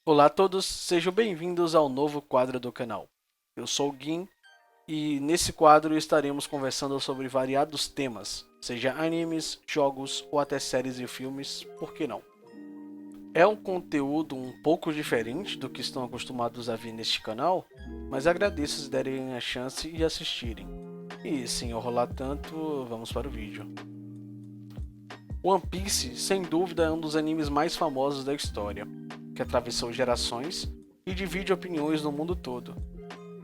Olá a todos, sejam bem-vindos ao novo quadro do canal. Eu sou o Gin e nesse quadro estaremos conversando sobre variados temas, seja animes, jogos ou até séries e filmes, por que não? É um conteúdo um pouco diferente do que estão acostumados a ver neste canal, mas agradeço se derem a chance e assistirem. E sem enrolar tanto, vamos para o vídeo. One Piece, sem dúvida, é um dos animes mais famosos da história, que atravessou gerações e divide opiniões no mundo todo.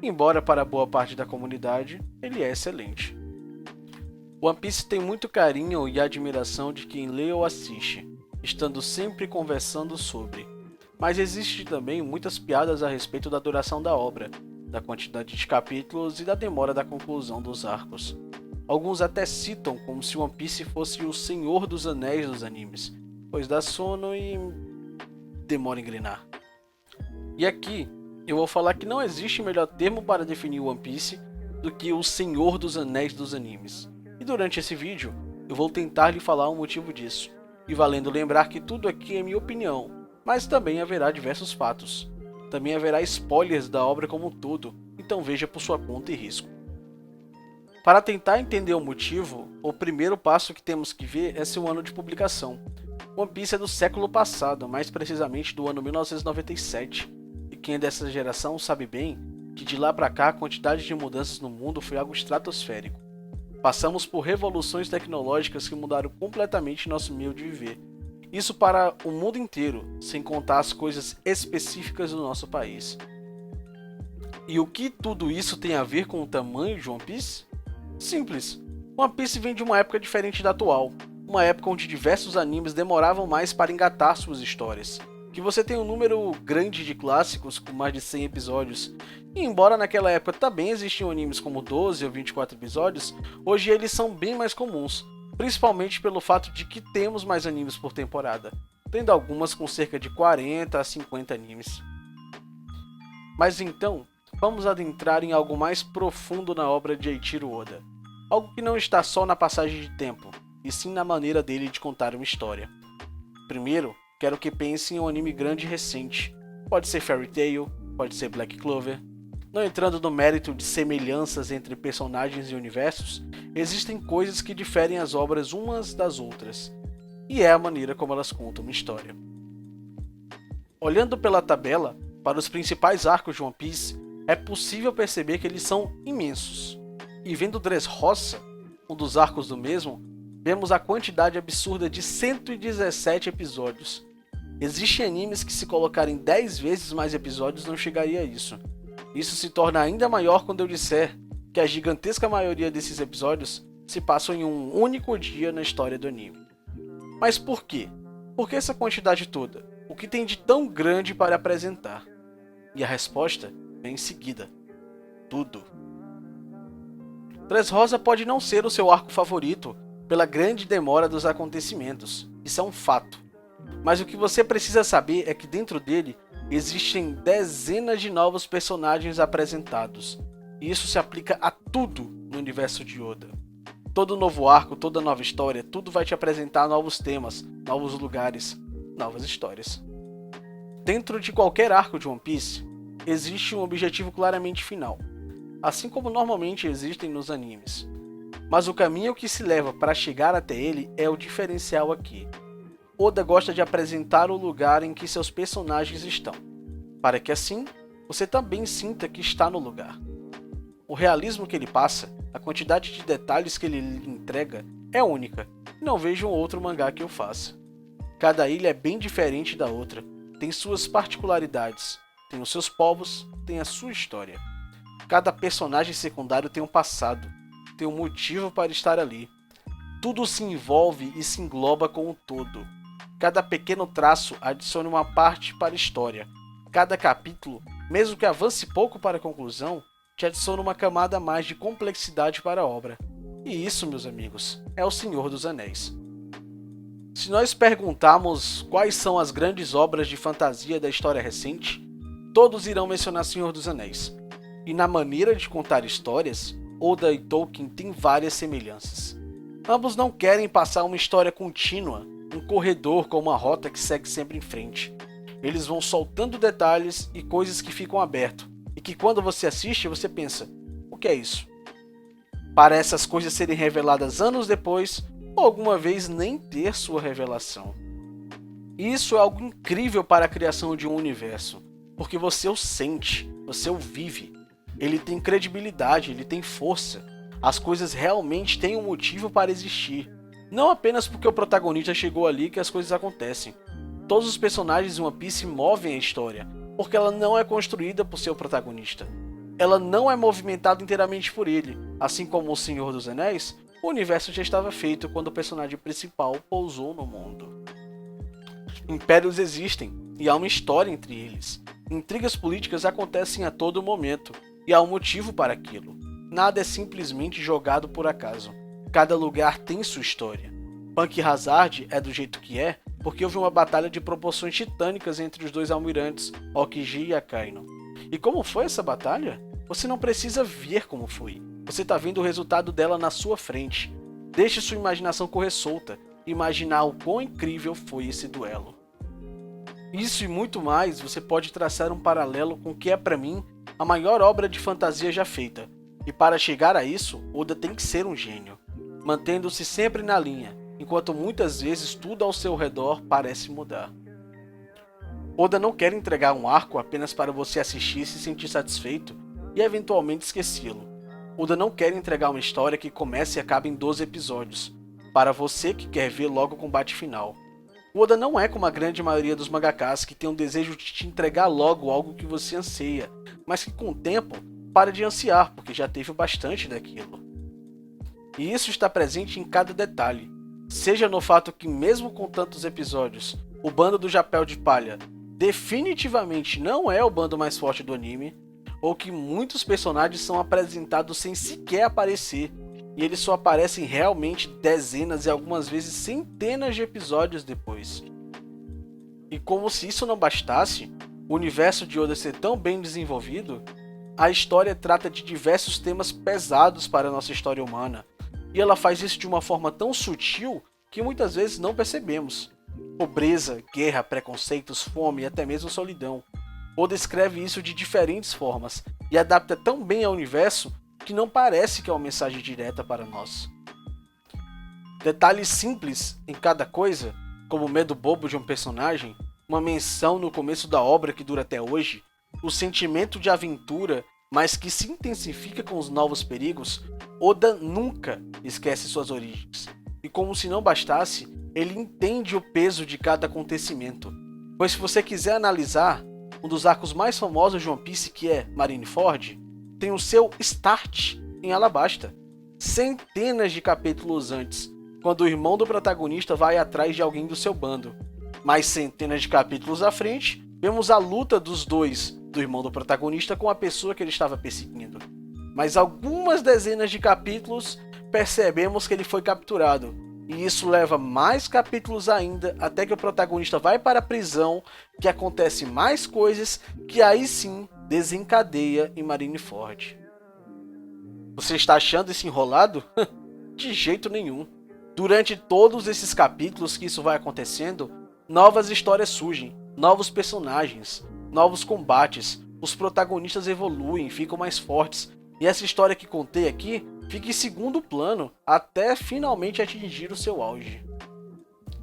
Embora para boa parte da comunidade, ele é excelente. One Piece tem muito carinho e admiração de quem lê ou assiste, estando sempre conversando sobre. Mas existe também muitas piadas a respeito da duração da obra, da quantidade de capítulos e da demora da conclusão dos arcos. Alguns até citam como se One Piece fosse o Senhor dos Anéis dos animes, pois dá sono e demora a engrenar. E aqui eu vou falar que não existe melhor termo para definir One Piece do que o Senhor dos Anéis dos animes. E durante esse vídeo eu vou tentar lhe falar o motivo disso, e valendo lembrar que tudo aqui é minha opinião, mas também haverá diversos fatos. Também haverá spoilers da obra como um todo, então veja por sua conta e risco. Para tentar entender o motivo, o primeiro passo que temos que ver é seu ano de publicação. One Piece é do século passado, mais precisamente do ano 1997, e quem é dessa geração sabe bem que de lá para cá a quantidade de mudanças no mundo foi algo estratosférico. Passamos por revoluções tecnológicas que mudaram completamente nosso meio de viver. Isso para o mundo inteiro, sem contar as coisas específicas do nosso país. E o que tudo isso tem a ver com o tamanho de One Piece? Simples. One Piece vem de uma época diferente da atual. Uma época onde diversos animes demoravam mais para engatar suas histórias. Que você tem um número grande de clássicos com mais de 100 episódios. E embora naquela época também existiam animes como 12 ou 24 episódios, hoje eles são bem mais comuns. Principalmente pelo fato de que temos mais animes por temporada, tendo algumas com cerca de 40 a 50 animes. Mas então, vamos adentrar em algo mais profundo na obra de Eiichiro Oda. Algo que não está só na passagem de tempo, e sim na maneira dele de contar uma história. Primeiro, quero que pense em um anime grande e recente. Pode ser Fairy Tail, pode ser Black Clover. Não entrando no mérito de semelhanças entre personagens e universos, existem coisas que diferem as obras umas das outras, e é a maneira como elas contam uma história. Olhando pela tabela, para os principais arcos de One Piece, é possível perceber que eles são imensos. E vendo Dressrosa, um dos arcos do mesmo, vemos a quantidade absurda de 117 episódios. Existem animes que se colocarem 10 vezes mais episódios não chegaria a isso. Isso se torna ainda maior quando eu disser que a gigantesca maioria desses episódios se passam em um único dia na história do anime. Mas por quê? Por que essa quantidade toda? O que tem de tão grande para apresentar? E a resposta vem em seguida. Tudo. Dressrosa pode não ser o seu arco favorito pela grande demora dos acontecimentos, isso é um fato. Mas o que você precisa saber é que dentro dele existem dezenas de novos personagens apresentados, e isso se aplica a tudo no universo de Oda. Todo novo arco, toda nova história, tudo vai te apresentar novos temas, novos lugares, novas histórias. Dentro de qualquer arco de One Piece, existe um objetivo claramente final, assim como normalmente existem nos animes. Mas o caminho que se leva para chegar até ele é o diferencial aqui. Oda gosta de apresentar o lugar em que seus personagens estão, para que assim você também sinta que está no lugar. O realismo que ele passa, a quantidade de detalhes que ele lhe entrega é única, e não vejo um outro mangá que o faça. Cada ilha é bem diferente da outra, tem suas particularidades, tem os seus povos, tem a sua história. Cada personagem secundário tem um passado, tem um motivo para estar ali. Tudo se envolve e se engloba com o todo. Cada pequeno traço adiciona uma parte para a história. Cada capítulo, mesmo que avance pouco para a conclusão, te adiciona uma camada a mais de complexidade para a obra. E isso, meus amigos, é o Senhor dos Anéis. Se nós perguntarmos quais são as grandes obras de fantasia da história recente, todos irão mencionar Senhor dos Anéis. E na maneira de contar histórias, Oda e Tolkien têm várias semelhanças. Ambos não querem passar uma história contínua, um corredor com uma rota que segue sempre em frente. Eles vão soltando detalhes e coisas que ficam abertos, e que quando você assiste, você pensa, o que é isso? Para essas coisas serem reveladas anos depois, ou alguma vez nem ter sua revelação. Isso é algo incrível para a criação de um universo, porque você o sente, você o vive. Ele tem credibilidade, ele tem força. As coisas realmente têm um motivo para existir. Não apenas porque o protagonista chegou ali que as coisas acontecem. Todos os personagens de One Piece movem a história, porque ela não é construída por seu protagonista. Ela não é movimentada inteiramente por ele. Assim como o Senhor dos Anéis, o universo já estava feito quando o personagem principal pousou no mundo. Impérios existem, e há uma história entre eles. Intrigas políticas acontecem a todo momento, e há um motivo para aquilo. Nada é simplesmente jogado por acaso. Cada lugar tem sua história. Punk Hazard é do jeito que é, porque houve uma batalha de proporções titânicas entre os dois almirantes, Aokiji e Akainu. E como foi essa batalha? Você não precisa ver como foi. Você está vendo o resultado dela na sua frente. Deixe sua imaginação correr solta, imaginar o quão incrível foi esse duelo. Isso e muito mais, você pode traçar um paralelo com o que é para mim a maior obra de fantasia já feita. E para chegar a isso, Oda tem que ser um gênio, mantendo-se sempre na linha, enquanto muitas vezes tudo ao seu redor parece mudar. Oda não quer entregar um arco apenas para você assistir e se sentir satisfeito e eventualmente esquecê-lo. Oda não quer entregar uma história que comece e acabe em 12 episódios, para você que quer ver logo o combate final. Oda não é como a grande maioria dos mangakas que tem um desejo de te entregar logo algo que você anseia, mas que com o tempo para de ansiar porque já teve bastante daquilo. E isso está presente em cada detalhe, seja no fato que mesmo com tantos episódios, o bando do Chapéu de Palha definitivamente não é o bando mais forte do anime, ou que muitos personagens são apresentados sem sequer aparecer, e eles só aparecem realmente dezenas e algumas vezes centenas de episódios depois. E como se isso não bastasse, o universo de Oda ser tão bem desenvolvido, a história trata de diversos temas pesados para a nossa história humana, e ela faz isso de uma forma tão sutil que muitas vezes não percebemos. Pobreza, guerra, preconceitos, fome e até mesmo solidão. Oda escreve isso de diferentes formas e adapta tão bem ao universo que não parece que é uma mensagem direta para nós. Detalhes simples em cada coisa, como o medo bobo de um personagem, uma menção no começo da obra que dura até hoje, o sentimento de aventura, mas que se intensifica com os novos perigos, Oda nunca esquece suas origens. E como se não bastasse, ele entende o peso de cada acontecimento. Pois se você quiser analisar, um dos arcos mais famosos de One Piece, que é Marineford, tem o seu start em Alabasta, centenas de capítulos antes, quando o irmão do protagonista vai atrás de alguém do seu bando. Mais centenas de capítulos à frente, vemos a luta dos dois, do irmão do protagonista com a pessoa que ele estava perseguindo. Mas algumas dezenas de capítulos, percebemos que ele foi capturado, e isso leva mais capítulos ainda, até que o protagonista vai para a prisão, que acontece mais coisas, que aí sim desencadeia em Marineford. Você está achando isso enrolado? De jeito nenhum. Durante todos esses capítulos que isso vai acontecendo, novas histórias surgem, novos personagens, novos combates, os protagonistas evoluem, ficam mais fortes, e essa história que contei aqui fica em segundo plano até finalmente atingir o seu auge.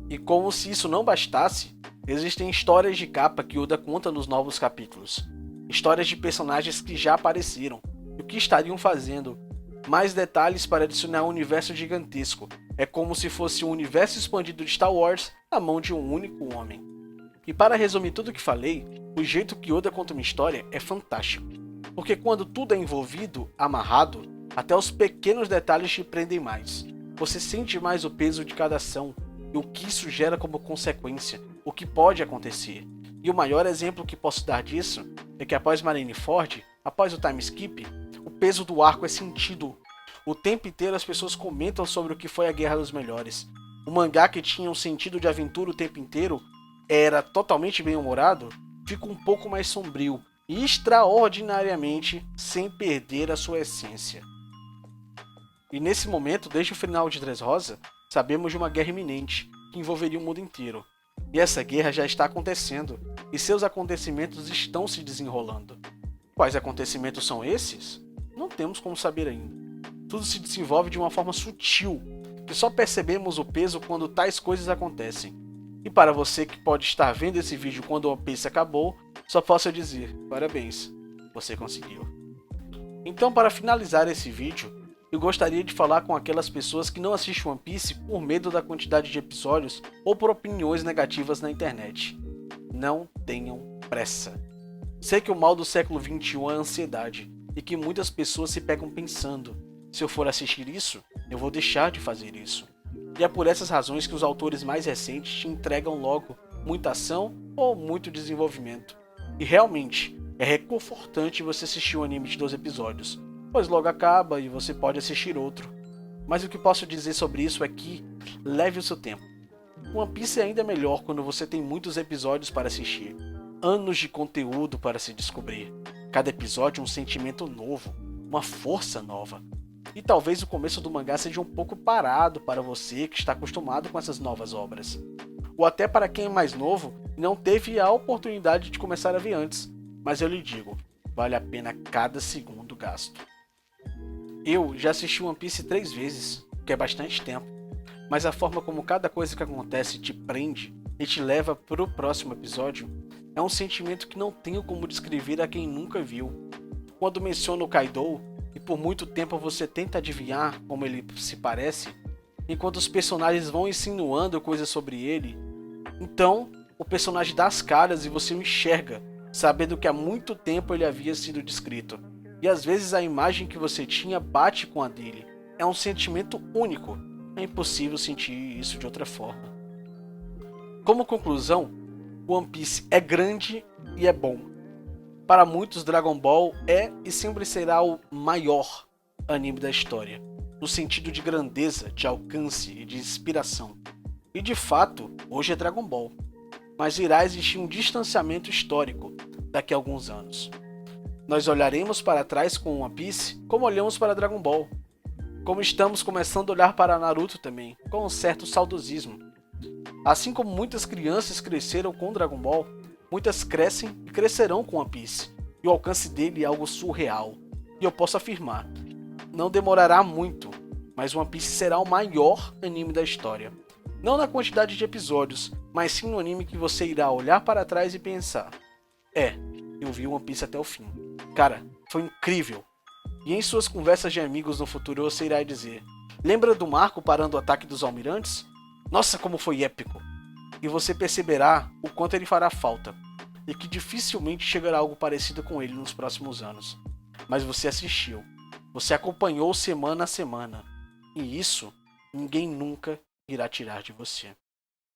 E como se isso não bastasse, existem histórias de capa que Oda conta nos novos capítulos. Histórias de personagens que já apareceram, e o que estariam fazendo. Mais detalhes para adicionar um universo gigantesco. É como se fosse um universo expandido de Star Wars na mão de um único homem. E para resumir tudo o que falei, o jeito que Oda conta uma história é fantástico. Porque quando tudo é envolvido, amarrado, até os pequenos detalhes te prendem mais. Você sente mais o peso de cada ação e o que isso gera como consequência, o que pode acontecer. E o maior exemplo que posso dar disso é que após Marineford, após o time skip, o peso do arco é sentido. O tempo inteiro as pessoas comentam sobre o que foi a Guerra dos Melhores. O mangá que tinha um sentido de aventura o tempo inteiro, era totalmente bem-humorado, fica um pouco mais sombrio e extraordinariamente sem perder a sua essência. E nesse momento, desde o final de Dressrosa, sabemos de uma guerra iminente que envolveria o mundo inteiro. E essa guerra já está acontecendo, e seus acontecimentos estão se desenrolando. Quais acontecimentos são esses? Não temos como saber ainda. Tudo se desenvolve de uma forma sutil, que só percebemos o peso quando tais coisas acontecem. E para você que pode estar vendo esse vídeo quando One Piece acabou, só posso dizer, parabéns, você conseguiu. Então, para finalizar esse vídeo, eu gostaria de falar com aquelas pessoas que não assistem One Piece por medo da quantidade de episódios ou por opiniões negativas na internet. Não tenham pressa. Sei que o mal do século XXI é a ansiedade, e que muitas pessoas se pegam pensando, se eu for assistir isso, eu vou deixar de fazer isso. E é por essas razões que os autores mais recentes te entregam logo muita ação ou muito desenvolvimento. E realmente, é reconfortante você assistir um anime de 12 episódios, pois logo acaba e você pode assistir outro. Mas o que posso dizer sobre isso é que leve o seu tempo. One Piece é ainda melhor quando você tem muitos episódios para assistir, anos de conteúdo para se descobrir. Cada episódio um sentimento novo, uma força nova. E talvez o começo do mangá seja um pouco parado para você que está acostumado com essas novas obras. Ou até para quem é mais novo e não teve a oportunidade de começar a ver antes. Mas eu lhe digo, vale a pena cada segundo gasto. Eu já assisti One Piece 3 vezes, o que é bastante tempo. Mas a forma como cada coisa que acontece te prende e te leva para o próximo episódio é um sentimento que não tenho como descrever a quem nunca viu. Quando menciono o Kaido, e por muito tempo você tenta adivinhar como ele se parece, enquanto os personagens vão insinuando coisas sobre ele, então o personagem dá as caras e você o enxerga, sabendo que há muito tempo ele havia sido descrito. E às vezes a imagem que você tinha bate com a dele. É um sentimento único, é impossível sentir isso de outra forma. Como conclusão, One Piece é grande e é bom. Para muitos, Dragon Ball é e sempre será o maior anime da história, no sentido de grandeza, de alcance e de inspiração. E de fato, hoje é Dragon Ball, mas irá existir um distanciamento histórico daqui a alguns anos. Nós olharemos para trás com One Piece como olhamos para Dragon Ball, como estamos começando a olhar para Naruto também, com um certo saudosismo. Assim como muitas crianças cresceram com Dragon Ball, muitas crescem e crescerão com One Piece, e o alcance dele é algo surreal. E eu posso afirmar, não demorará muito, mas One Piece será o maior anime da história. Não na quantidade de episódios, mas sim no anime que você irá olhar para trás e pensar: eu vi One Piece até o fim. Cara, foi incrível. E em suas conversas de amigos no futuro você irá dizer: lembra do Marco parando o ataque dos almirantes? Nossa, como foi épico! E você perceberá o quanto ele fará falta, e que dificilmente chegará algo parecido com ele nos próximos anos. Mas você assistiu, você acompanhou semana a semana, e isso ninguém nunca irá tirar de você.